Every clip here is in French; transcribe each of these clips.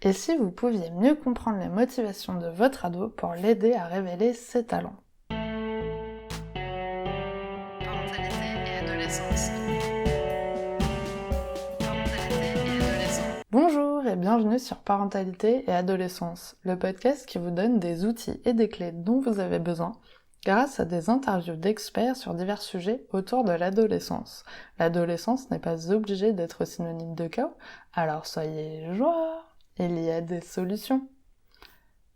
Et si vous pouviez mieux comprendre les motivations de votre ado pour l'aider à révéler ses talents? Parentalité et adolescence. Parentalité et adolescence. Bonjour et bienvenue sur Parentalité et Adolescence, le podcast qui vous donne des outils et des clés dont vous avez besoin grâce à des interviews d'experts sur divers sujets autour de l'adolescence. L'adolescence n'est pas obligée d'être synonyme de chaos, alors soyez joie, il y a des solutions.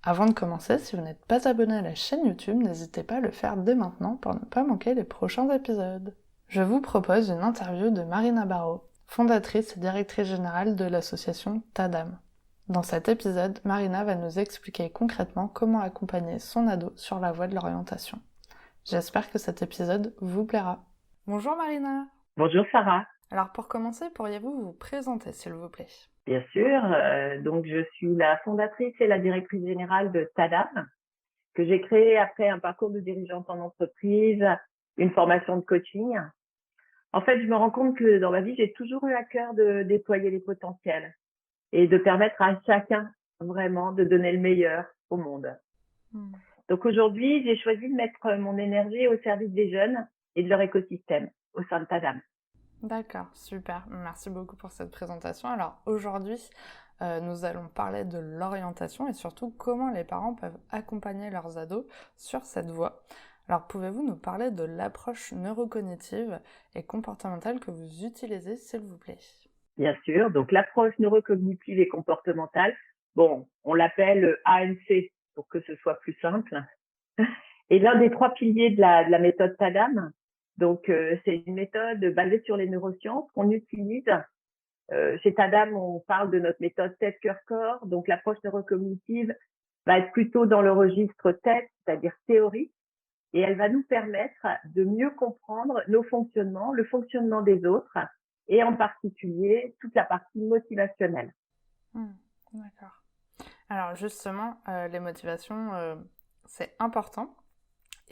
Avant de commencer, si vous n'êtes pas abonné à la chaîne YouTube, n'hésitez pas à le faire dès maintenant pour ne pas manquer les prochains épisodes. Je vous propose une interview de Marina Barrault, fondatrice et directrice générale de l'association TADAM. Dans cet épisode, Marina va nous expliquer concrètement comment accompagner son ado sur la voie de l'orientation. J'espère que cet épisode vous plaira. Bonjour Marina. Bonjour Sarah. Alors pour commencer, pourriez-vous vous présenter s'il vous plaît? Bien sûr, donc je suis la fondatrice et la directrice générale de TADAM, que j'ai créée après un parcours de dirigeante en entreprise, une formation de coaching. En fait, je me rends compte que dans ma vie, j'ai toujours eu à cœur de déployer les potentiels et de permettre à chacun vraiment de donner le meilleur au monde. Donc aujourd'hui, j'ai choisi de mettre mon énergie au service des jeunes et de leur écosystème au sein de TADAM. D'accord, super. Merci beaucoup pour cette présentation. Alors aujourd'hui, nous allons parler de l'orientation et surtout comment les parents peuvent accompagner leurs ados sur cette voie. Alors pouvez-vous nous parler de l'approche neurocognitive et comportementale que vous utilisez, s'il vous plaît? Bien sûr, donc l'approche neurocognitive et comportementale, bon, on l'appelle ANC pour que ce soit plus simple. Et l'un des trois piliers de la méthode TADAM, donc c'est une méthode basée sur les neurosciences qu'on utilise. Chez TADAM, on parle de notre méthode tête-cœur-corps, donc l'approche neurocognitive va être plutôt dans le registre tête, c'est-à-dire théorique, et elle va nous permettre de mieux comprendre nos fonctionnements, le fonctionnement des autres, et en particulier toute la partie motivationnelle. D'accord. Alors justement, les motivations, c'est important.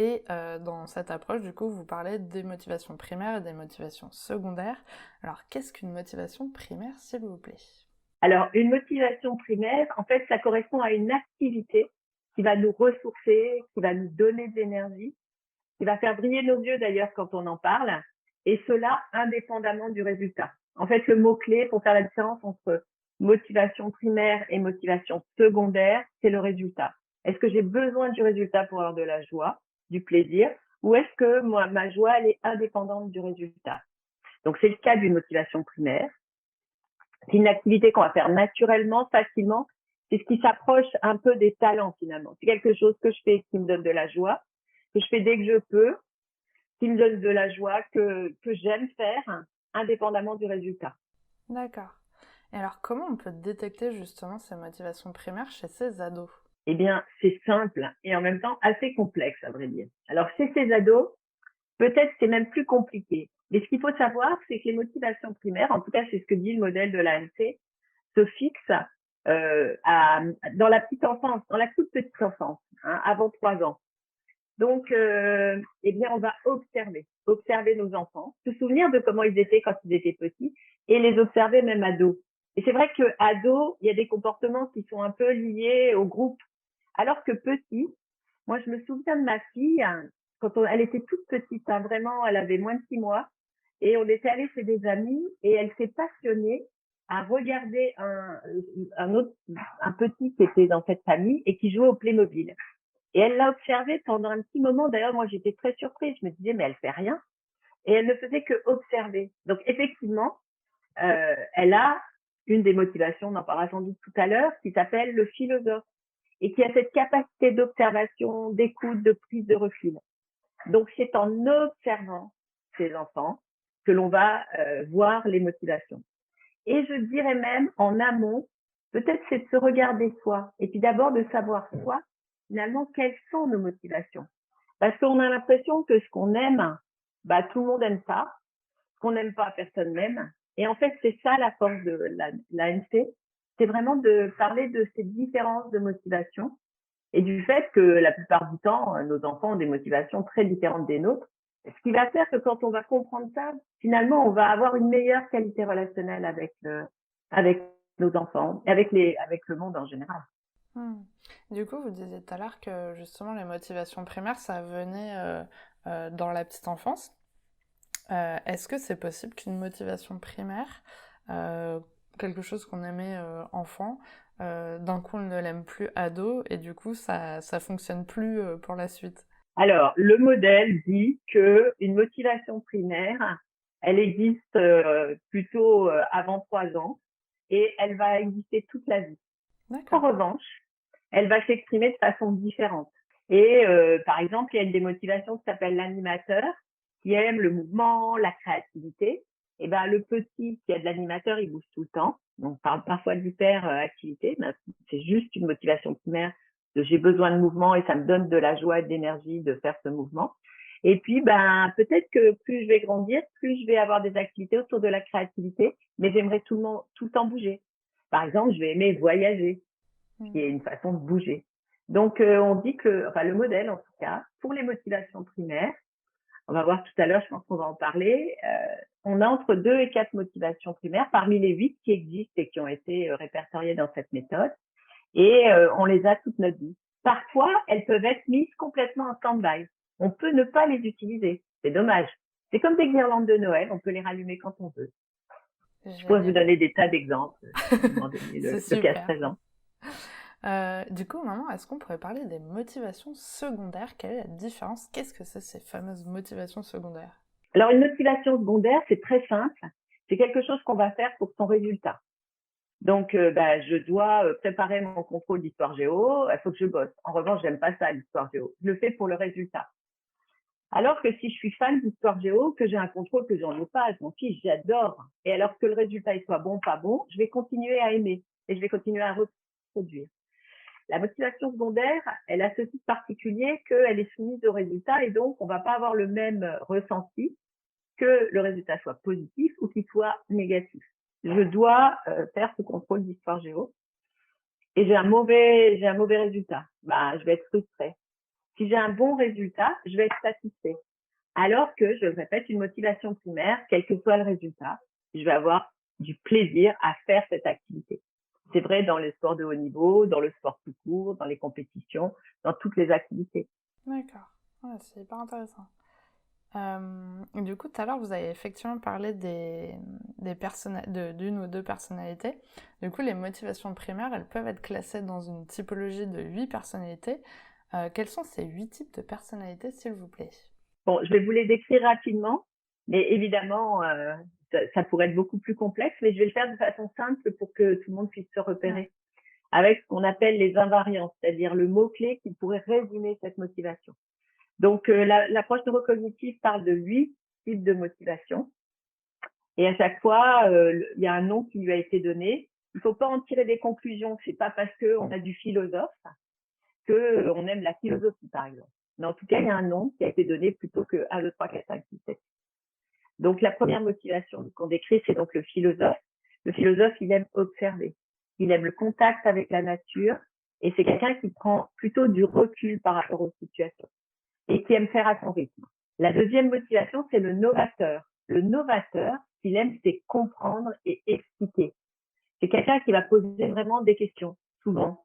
Et dans cette approche, du coup, vous parlez des motivations primaires et des motivations secondaires. Alors, qu'est-ce qu'une motivation primaire, s'il vous plaît? Alors, une motivation primaire, en fait, ça correspond à une activité qui va nous ressourcer, qui va nous donner de l'énergie, qui va faire briller nos yeux d'ailleurs quand on en parle, et cela indépendamment du résultat. En fait, le mot-clé pour faire la différence entre motivation primaire et motivation secondaire, c'est le résultat. Est-ce que j'ai besoin du résultat pour avoir de la joie, du plaisir, ou est-ce que moi, ma joie, elle est indépendante du résultat? Donc, c'est le cas d'une motivation primaire. C'est une activité qu'on va faire naturellement, facilement. C'est ce qui s'approche un peu des talents finalement. C'est quelque chose que je fais qui me donne de la joie, que je fais dès que je peux, qui me donne de la joie, que j'aime faire, indépendamment du résultat. D'accord. Et alors, comment on peut détecter justement ces motivations primaires chez ces ados? Eh bien, c'est simple et en même temps assez complexe, à vrai dire. Alors, chez ces ados, peut-être c'est même plus compliqué. Mais ce qu'il faut savoir, c'est que les motivations primaires, en tout cas, c'est ce que dit le modèle de l'ANC, se fixent dans la petite enfance, dans la toute petite enfance, hein, avant 3 ans. Donc, eh bien, on va observer nos enfants, se souvenir de comment ils étaient quand ils étaient petits et les observer même ados. Et c'est vrai que ados, il y a des comportements qui sont un peu liés au groupe, alors que petit, moi, je me souviens de ma fille quand elle était toute petite, hein, vraiment, elle avait moins de 6 mois, et on était allé chez des amis et elle s'est passionnée à regarder un petit qui était dans cette famille et qui jouait au Playmobil. Et elle l'a observé pendant un petit moment. D'ailleurs, moi, j'étais très surprise. Je me disais, mais elle fait rien. Et elle ne faisait que observer. Donc, effectivement, elle a une des motivations, on en parlera sans doute tout à l'heure, qui s'appelle le philosophe et qui a cette capacité d'observation, d'écoute, de prise de recul. Donc, c'est en observant ces enfants que l'on va voir les motivations. Et je dirais même en amont, peut-être c'est de se regarder soi et puis d'abord de savoir soi, finalement, quelles sont nos motivations. Parce qu'on a l'impression que ce qu'on aime, bah, tout le monde aime ça. Ce qu'on n'aime pas, personne n'aime. Et en fait, c'est ça la force de l'ANC. C'est vraiment de parler de ces différences de motivation et du fait que la plupart du temps, nos enfants ont des motivations très différentes des nôtres. Ce qui va faire que quand on va comprendre ça, finalement, on va avoir une meilleure qualité relationnelle avec nos enfants, avec le monde en général. Hmm. Du coup, vous disiez tout à l'heure que justement les motivations primaires, ça venait dans la petite enfance. Est-ce que c'est possible qu'une motivation primaire, euh, quelque chose qu'on aimait enfant, d'un coup on ne l'aime plus ado et du coup ça fonctionne plus pour la suite? Alors, le modèle dit que une motivation primaire, elle existe plutôt avant 3 ans et elle va exister toute la vie. En D'accord. revanche, elle va s'exprimer de façon différente. Et par exemple, il y a une des motivations qui s'appelle l'animateur, qui aime le mouvement, la créativité. Et ben le petit qui a de l'animateur, il bouge tout le temps. Donc on parle parfois d'hyperactivité, mais c'est juste une motivation primaire de j'ai besoin de mouvement et ça me donne de la joie et de l'énergie de faire ce mouvement. Et puis ben peut-être que plus je vais grandir, plus je vais avoir des activités autour de la créativité, mais j'aimerais tout le temps bouger. Par exemple, je vais aimer voyager, qui est une façon de bouger. Donc, on dit que, enfin, le modèle, en tout cas, pour les motivations primaires, on va voir tout à l'heure, je pense qu'on va en parler, on a entre 2 et 4 motivations primaires parmi les 8 qui existent et qui ont été répertoriées dans cette méthode. Et on les a toute notre vie. Parfois, elles peuvent être mises complètement en stand-by. On peut ne pas les utiliser. C'est dommage. C'est comme des guirlandes de Noël, on peut les rallumer quand on veut. Je pourrais vous Génial. donner des tas d'exemples, à un moment donné, C'est le cas super. présent. Du coup, maintenant, est-ce qu'on pourrait parler des motivations secondaires? Quelle est la différence? Qu'est-ce que c'est ces fameuses motivations secondaires? Alors, une motivation secondaire, c'est très simple. C'est quelque chose qu'on va faire pour son résultat. Donc, je dois préparer mon contrôle d'histoire géo. Il faut que je bosse. En revanche, j'aime pas ça, l'histoire géo. Je le fais pour le résultat. Alors que si je suis fan d'histoire géo, que j'ai un contrôle que j'en ai pas, je m'en fiche, j'adore. Et alors que le résultat il soit bon, pas bon, je vais continuer à aimer et je vais continuer à reproduire. La motivation secondaire, elle a ce titre particulier qu'elle est soumise au résultat et donc on va pas avoir le même ressenti que le résultat soit positif ou qu'il soit négatif. Je dois faire ce contrôle d'histoire géo et j'ai un mauvais résultat. Bah, je vais être frustrée. Si j'ai un bon résultat, je vais être satisfait. Alors que, je le répète, une motivation primaire, quel que soit le résultat, je vais avoir du plaisir à faire cette activité. C'est vrai dans les sports de haut niveau, dans le sport tout court, dans les compétitions, dans toutes les activités. D'accord. Ouais, c'est hyper intéressant. Du coup, tout à l'heure, vous avez effectivement parlé d'une ou deux personnalités. Du coup, les motivations primaires, elles peuvent être classées dans une typologie de 8 personnalités. Quels sont ces 8 types de personnalités, s'il vous plaît? Bon, je vais vous les décrire rapidement, mais évidemment, ça pourrait être beaucoup plus complexe, mais je vais le faire de façon simple pour que tout le monde puisse se repérer. Avec ce qu'on appelle les invariants, c'est-à-dire le mot-clé qui pourrait résumer cette motivation. Donc, l'approche neurocognitive parle de 8 types de motivation. Et à chaque fois, il y a un nom qui lui a été donné. Il ne faut pas en tirer des conclusions. C'est pas parce qu'on a du philosophe qu'on aime la philosophie, par exemple. Mais en tout cas, il y a un nom qui a été donné plutôt que 1, 2, 3, 4, 5, 6, 7. Donc, la première motivation qu'on décrit, c'est donc le philosophe. Le philosophe, il aime observer. Il aime le contact avec la nature. Et c'est quelqu'un qui prend plutôt du recul par rapport aux situations et qui aime faire à son rythme. La deuxième motivation, c'est le novateur. Le novateur, ce qu'il aime, c'est comprendre et expliquer. C'est quelqu'un qui va poser vraiment des questions, souvent.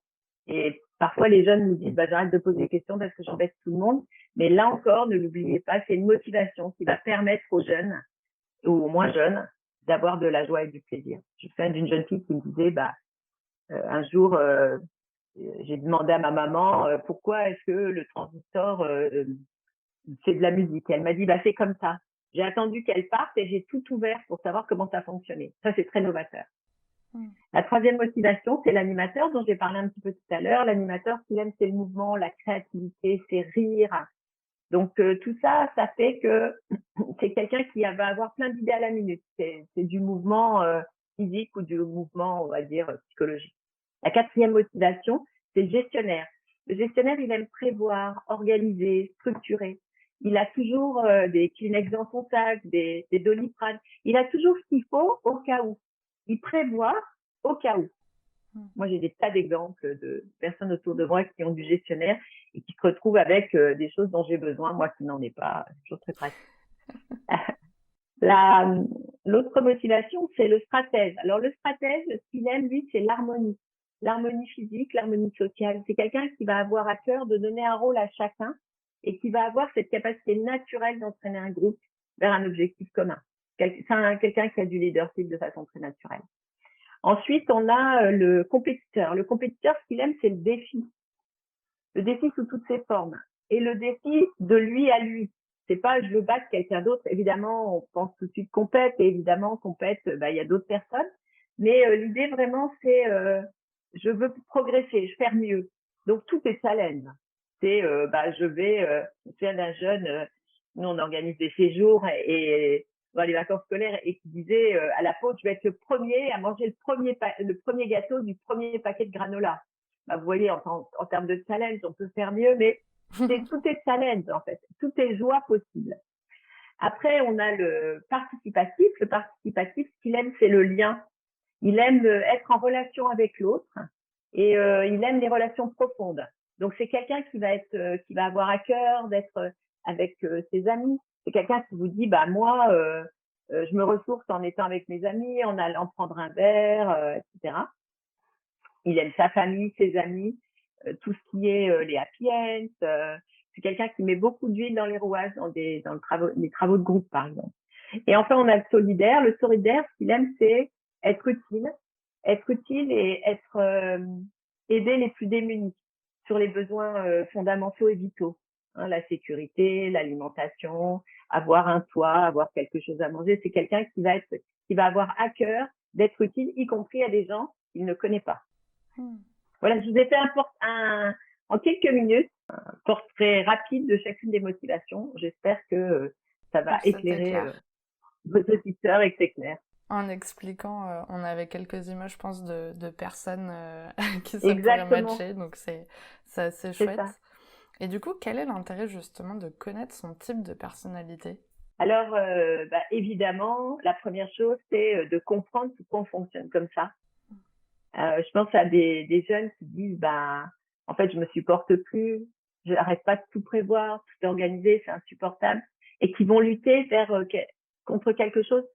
Et parfois, les jeunes nous disent, j'arrête de poser des questions parce que j'embête tout le monde. Mais là encore, ne l'oubliez pas, c'est une motivation qui va permettre aux jeunes, ou aux moins jeunes, d'avoir de la joie et du plaisir. Je me souviens d'une jeune fille qui me disait, un jour, j'ai demandé à ma maman pourquoi est-ce que le transistor fait de la musique. Elle m'a dit, c'est comme ça. J'ai attendu qu'elle parte et j'ai tout ouvert pour savoir comment ça fonctionnait. Ça, c'est très novateur. La troisième motivation, c'est l'animateur dont j'ai parlé un petit peu tout à l'heure. L'animateur, ce qu'il aime, c'est le mouvement, la créativité, c'est rire. Donc, tout ça, ça fait que c'est quelqu'un qui va avoir plein d'idées à la minute. C'est du mouvement physique ou du mouvement, on va dire, psychologique. La quatrième motivation, c'est le gestionnaire. Le gestionnaire, il aime prévoir, organiser, structurer. Il a toujours des Kleenex dans son sac, des Doliprane. Il a toujours ce qu'il faut au cas où. Il prévoit au cas où. Moi, j'ai des tas d'exemples de personnes autour de moi qui ont du gestionnaire et qui se retrouvent avec des choses dont j'ai besoin, moi qui n'en ai pas. C'est toujours très pratique. La, l'autre motivation, c'est le stratège. Alors, le stratège, ce qu'il aime, lui, c'est l'harmonie. L'harmonie physique, l'harmonie sociale. C'est quelqu'un qui va avoir à cœur de donner un rôle à chacun et qui va avoir cette capacité naturelle d'entraîner un groupe vers un objectif commun. C'est quelqu'un qui a du leadership de façon très naturelle. Ensuite, on a le compétiteur. Le compétiteur, ce qu'il aime, c'est le défi. Le défi sous toutes ses formes. Et le défi de lui à lui. C'est pas je veux battre quelqu'un d'autre. Évidemment, on pense tout de suite compète. Et évidemment, compète, il y a d'autres personnes. Mais l'idée vraiment, c'est je veux progresser, je veux faire mieux. Donc tout est challenge. C'est je me souviens d'un jeune, nous on organise des séjours et dans les vacances scolaires et qui disait à la pause, je vais être le premier à manger le premier gâteau du premier paquet de granola. Vous voyez, en termes de challenge, on peut faire mieux, mais tout est challenge en fait, tout est joie possible. Après, on a le participatif. Le participatif, ce qu'il aime, c'est le lien. Il aime être en relation avec l'autre et il aime les relations profondes. Donc c'est quelqu'un qui va avoir à cœur d'être avec ses amis. C'est quelqu'un qui vous dit moi je me ressource en étant avec mes amis, en allant prendre un verre, etc. Il aime sa famille, ses amis, tout ce qui est les happy ends. C'est quelqu'un qui met beaucoup d'huile dans les rouages dans les travaux de groupe par exemple. Et enfin on a le solidaire. Le solidaire, ce qu'il aime, c'est être utile et aider les plus démunis sur les besoins fondamentaux et vitaux. La sécurité, l'alimentation, avoir un toit, avoir quelque chose à manger. C'est quelqu'un qui va avoir à cœur d'être utile, y compris à des gens qu'il ne connaît pas. Voilà, je vous ai fait en quelques minutes un portrait rapide de chacune des motivations. J'espère que ça va éclairer vos auditeurs et que c'est clair. En expliquant, on avait quelques images, je pense, de personnes qui ça pourrait matcher, donc c'est assez chouette. Et du coup, quel est l'intérêt justement de connaître son type de personnalité ? Alors, évidemment, la première chose, c'est de comprendre pourquoi on fonctionne comme ça. Je pense à des jeunes qui disent, en fait, je me supporte plus, je n'arrête pas de tout prévoir, tout organiser, c'est insupportable, et qui vont lutter contre quelque chose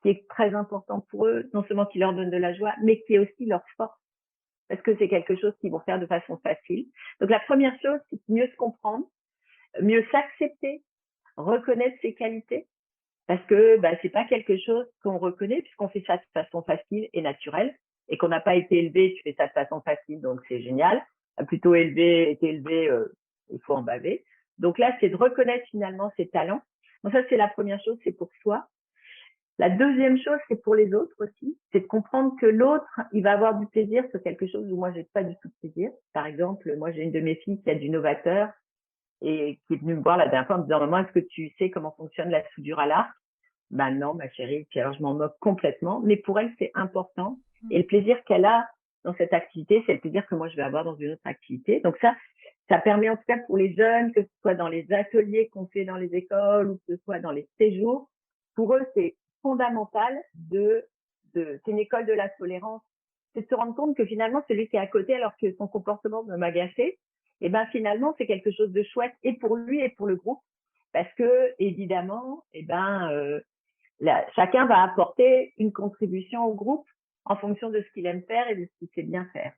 qui est très important pour eux, non seulement qui leur donne de la joie, mais qui est aussi leur force, parce que c'est quelque chose qu'ils vont faire de façon facile. Donc la première chose, c'est mieux se comprendre, mieux s'accepter, reconnaître ses qualités, parce que c'est pas quelque chose qu'on reconnaît puisqu'on fait ça de façon facile et naturelle, et qu'on n'a pas été élevé, tu fais ça de façon facile, donc c'est génial. Plutôt été élevé, il faut en baver. Donc là, c'est de reconnaître finalement ses talents. Donc ça, c'est la première chose, c'est pour soi. La deuxième chose, c'est pour les autres aussi, c'est de comprendre que l'autre, il va avoir du plaisir sur quelque chose où moi, j'ai pas du tout de plaisir. Par exemple, moi, j'ai une de mes filles qui a du novateur et qui est venue me voir la dernière fois en me disant, maman, est-ce que tu sais comment fonctionne la soudure à l'arc? Non, ma chérie. Puis alors, je m'en moque complètement, mais pour elle, c'est important. Et le plaisir qu'elle a dans cette activité, c'est le plaisir que moi, je vais avoir dans une autre activité. Donc ça permet en tout cas pour les jeunes, que ce soit dans les ateliers qu'on fait dans les écoles ou que ce soit dans les séjours, pour eux, c'est fondamental c'est une école de la tolérance. C'est de se rendre compte que finalement, celui qui est à côté, alors que son comportement peut m'agacer, finalement, c'est quelque chose de chouette et pour lui et pour le groupe. Parce que, évidemment, chacun va apporter une contribution au groupe en fonction de ce qu'il aime faire et de ce qu'il sait bien faire.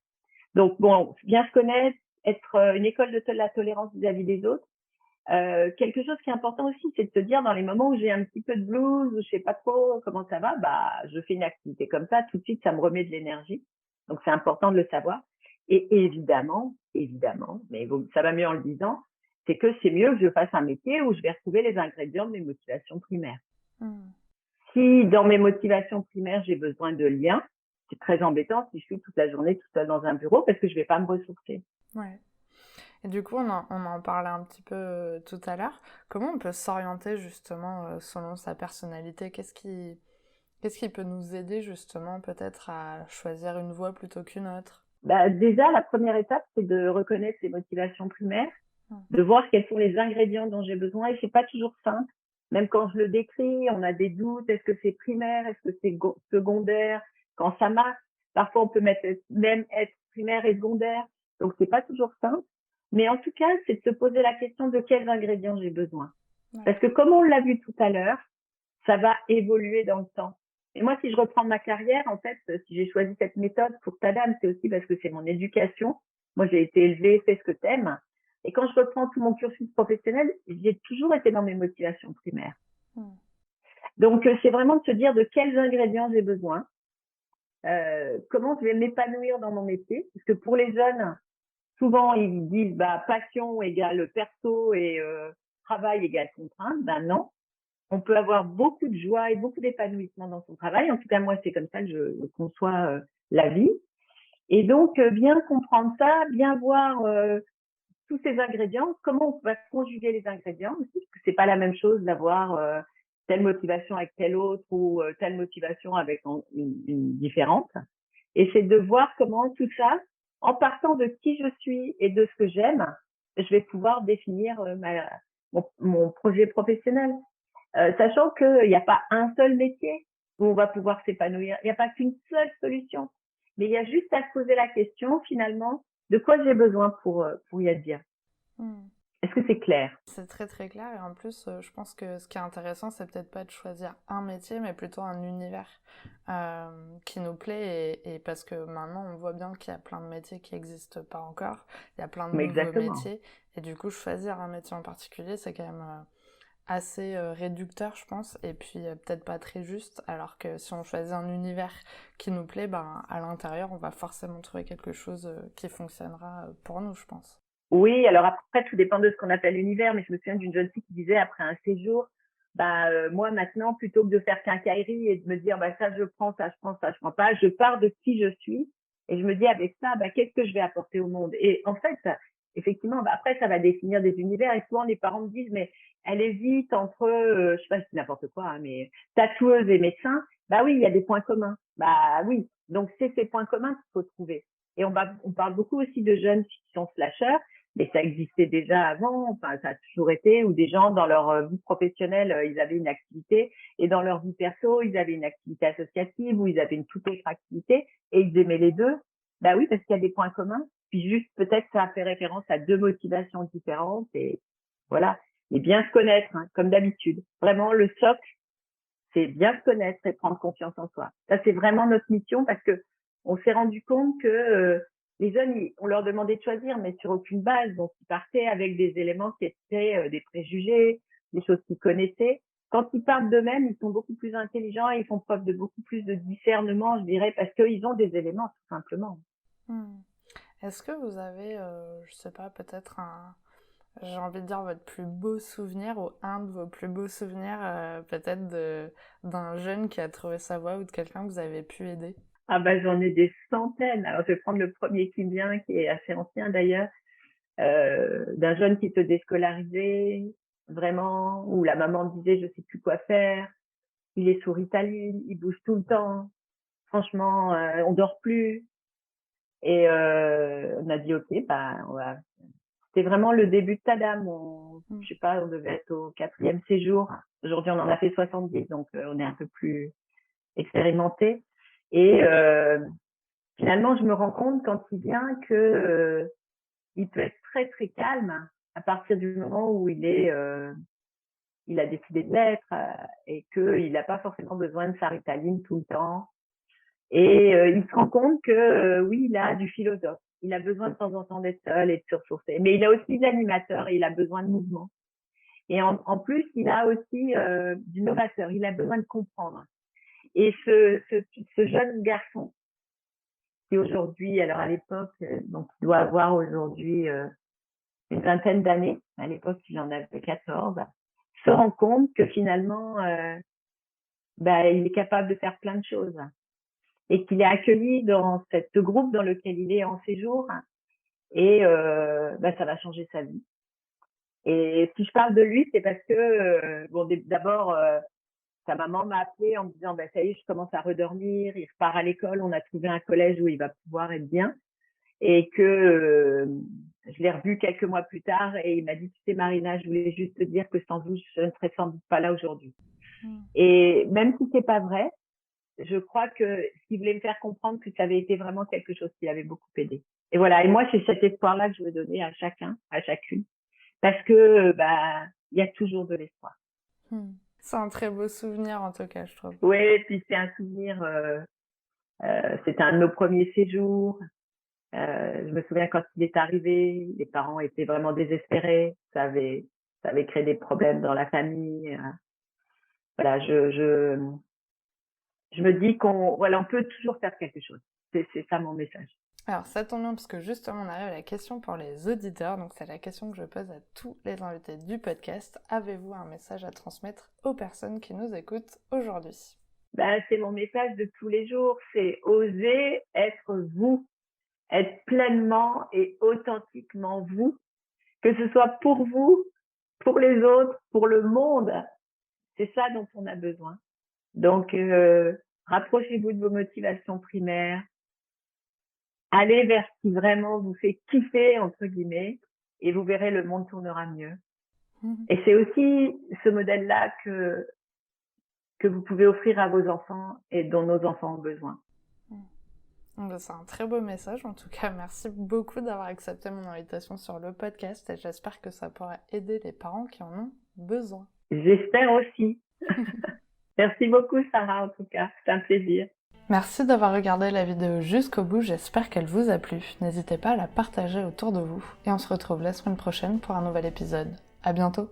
Donc, bien se connaître, être une école de la tolérance vis-à-vis des autres. Quelque chose qui est important aussi, c'est de se dire dans les moments où j'ai un petit peu de blues, où je sais pas trop comment ça va, je fais une activité comme ça, tout de suite, ça me remet de l'énergie. Donc, c'est important de le savoir. Et évidemment, mais ça va mieux en le disant, c'est que c'est mieux que je fasse un métier où je vais retrouver les ingrédients de mes motivations primaires. Si dans mes motivations primaires, j'ai besoin de liens, c'est très embêtant si je suis toute la journée toute seule dans un bureau parce que je vais pas me ressourcer. Ouais. Et du coup, on en parlait un petit peu tout à l'heure. Comment on peut s'orienter justement selon sa personnalité ? Qu'est-ce qui peut nous aider justement peut-être à choisir une voie plutôt qu'une autre ? Déjà, la première étape, c'est de reconnaître ses motivations primaires, de voir quels sont les ingrédients dont j'ai besoin. Et c'est pas toujours simple. Même quand je le décris, on a des doutes. Est-ce que c'est primaire? Est-ce que c'est secondaire? Quand ça marche, parfois on peut même être primaire et secondaire. Donc c'est pas toujours simple. Mais en tout cas, c'est de se poser la question de quels ingrédients j'ai besoin. Parce que comme on l'a vu tout à l'heure, ça va évoluer dans le temps. Et moi, si je reprends ma carrière, en fait, si j'ai choisi cette méthode pour Tadam, c'est aussi parce que c'est mon éducation. Moi, j'ai été élevée, fais ce que t'aimes. Et quand je reprends tout mon cursus professionnel, j'ai toujours été dans mes motivations primaires. Hmm. Donc, c'est vraiment de se dire de quels ingrédients j'ai besoin, comment je vais m'épanouir dans mon métier. Parce que pour les jeunes, souvent, ils disent passion égale perso et travail égale contrainte. Ben non, on peut avoir beaucoup de joie et beaucoup d'épanouissement dans son travail. En tout cas, moi, c'est comme ça que je conçois la vie. Et donc, bien comprendre ça, bien voir tous ces ingrédients, comment on va conjuguer les ingrédients aussi, parce que c'est pas la même chose d'avoir telle motivation avec telle autre ou telle motivation avec une différente. Et c'est de voir comment tout ça, en partant de qui je suis et de ce que j'aime, je vais pouvoir définir mon projet professionnel. Sachant qu'il n'y a pas un seul métier où on va pouvoir s'épanouir. Il n'y a pas qu'une seule solution. Mais il y a juste à se poser la question, finalement, de quoi j'ai besoin pour y advenir. Hmm. Est-ce que c'est clair? C'est très très clair et en plus je pense que ce qui est intéressant c'est peut-être pas de choisir un métier mais plutôt un univers qui nous plaît et parce que maintenant on voit bien qu'il y a plein de métiers qui n'existent pas encore, il y a plein de Mais nouveaux exactement. métiers et du coup choisir un métier en particulier c'est quand même assez réducteur je pense et puis peut-être pas très juste alors que si on choisit un univers qui nous plaît ben à l'intérieur on va forcément trouver quelque chose qui fonctionnera pour nous je pense. Oui, alors après, tout dépend de ce qu'on appelle l'univers, mais je me souviens d'une jeune fille qui disait après un séjour, moi maintenant, plutôt que de faire quincaillerie et de me dire ça je prends, ça je prends, ça je prends pas, je pars de qui je suis et je me dis avec ça, qu'est-ce que je vais apporter au monde? Et en fait, effectivement, après ça va définir des univers et souvent les parents me disent mais elle hésite entre, je sais pas si c'est n'importe quoi, hein, mais tatoueuse et médecin. Bah oui, il y a des points communs. Bah oui, donc c'est ces points communs qu'il faut trouver. Et on parle beaucoup aussi de jeunes qui sont slasheurs mais ça existait déjà avant, enfin ça a toujours été, où des gens dans leur vie professionnelle, ils avaient une activité, et dans leur vie perso, ils avaient une activité associative, ou ils avaient une toute autre activité, et ils aimaient les deux. Bah oui, parce qu'il y a des points communs, puis juste peut-être ça a fait référence à deux motivations différentes, et voilà. Mais bien se connaître, hein, comme d'habitude. Vraiment, le socle, c'est bien se connaître et prendre confiance en soi. Ça, c'est vraiment notre mission, parce que on s'est rendu compte que les jeunes, on leur demandait de choisir, mais sur aucune base. Donc, ils partaient avec des éléments qui étaient des préjugés, des choses qu'ils connaissaient. Quand ils partent d'eux-mêmes, ils sont beaucoup plus intelligents et ils font preuve de beaucoup plus de discernement, je dirais, parce qu'ils ont des éléments, tout simplement. Hmm. Est-ce que vous avez, je sais pas, peut-être j'ai envie de dire votre plus beau souvenir ou un de vos plus beaux souvenirs, peut-être d'un jeune qui a trouvé sa voie ou de quelqu'un que vous avez pu aider? Ah j'en ai des centaines. Alors, je vais prendre le premier qui me vient, qui est assez ancien d'ailleurs. D'un jeune qui se déscolarisait vraiment, où la maman disait je sais plus quoi faire, il est sous Ritaline, il bouge tout le temps, franchement on dort plus et on a dit ok on va. C'était vraiment le début de Tadam. Je sais pas, on devait être au 4e séjour. Aujourd'hui on en a fait 70, donc on est un peu plus expérimenté et finalement je me rends compte quand il vient que il peut être très très calme à partir du moment où il a décidé de l'être et qu'il n'a pas forcément besoin de sa Ritaline tout le temps. Et il se rend compte que oui, il a du philosophe. Il a besoin de temps en temps d'être seul et de se ressourcer. Mais il a aussi de l'animateur et il a besoin de mouvement. Et en plus, il a aussi du novateur. Il a besoin de comprendre. Et ce jeune garçon qui aujourd'hui, alors à l'époque, donc il doit avoir aujourd'hui une vingtaine d'années, à l'époque il en avait 14, se rend compte que finalement, il est capable de faire plein de choses et qu'il est accueilli dans ce groupe dans lequel il est en séjour et ça va changer sa vie. Et si je parle de lui, c'est parce que d'abord sa maman m'a appelé en me disant ça y est, je commence à redormir, il repart à l'école, on a trouvé un collège où il va pouvoir être bien. Et que je l'ai revu quelques mois plus tard et il m'a dit tu sais Marina, je voulais juste te dire que sans vous je ne serais sans doute pas là aujourd'hui. Et même si c'est pas vrai, je crois que ce qu'il voulait me faire comprendre que ça avait été vraiment quelque chose qui l'avait beaucoup aidé. Et voilà, et moi c'est cet espoir là que je veux donner à chacun, à chacune, parce que il y a toujours de l'espoir. C'est un très beau souvenir en tout cas, je trouve. Oui, puis c'est un souvenir, c'était un de nos premiers séjours. Je me souviens quand il est arrivé, les parents étaient vraiment désespérés. Ça avait créé des problèmes dans la famille. Voilà, je me dis on peut toujours faire quelque chose. C'est ça mon message. Alors ça tombe bien parce que justement on arrive à la question pour les auditeurs, donc c'est la question que je pose à tous les invités du podcast. Avez-vous un message à transmettre aux personnes qui nous écoutent aujourd'hui? C'est mon message de tous les jours, c'est oser être vous, être pleinement et authentiquement vous, que ce soit pour vous, pour les autres, pour le monde. C'est ça dont on a besoin. Donc, rapprochez-vous de vos motivations primaires. Allez vers ce qui vraiment vous fait kiffer, entre guillemets, et vous verrez, le monde tournera mieux. Et c'est aussi ce modèle-là que vous pouvez offrir à vos enfants et dont nos enfants ont besoin. C'est un très beau message. En tout cas, merci beaucoup d'avoir accepté mon invitation sur le podcast et j'espère que ça pourra aider les parents qui en ont besoin. J'espère aussi. Merci beaucoup, Sarah, en tout cas. C'est un plaisir. Merci d'avoir regardé la vidéo jusqu'au bout, j'espère qu'elle vous a plu. N'hésitez pas à la partager autour de vous et on se retrouve la semaine prochaine pour un nouvel épisode. À bientôt!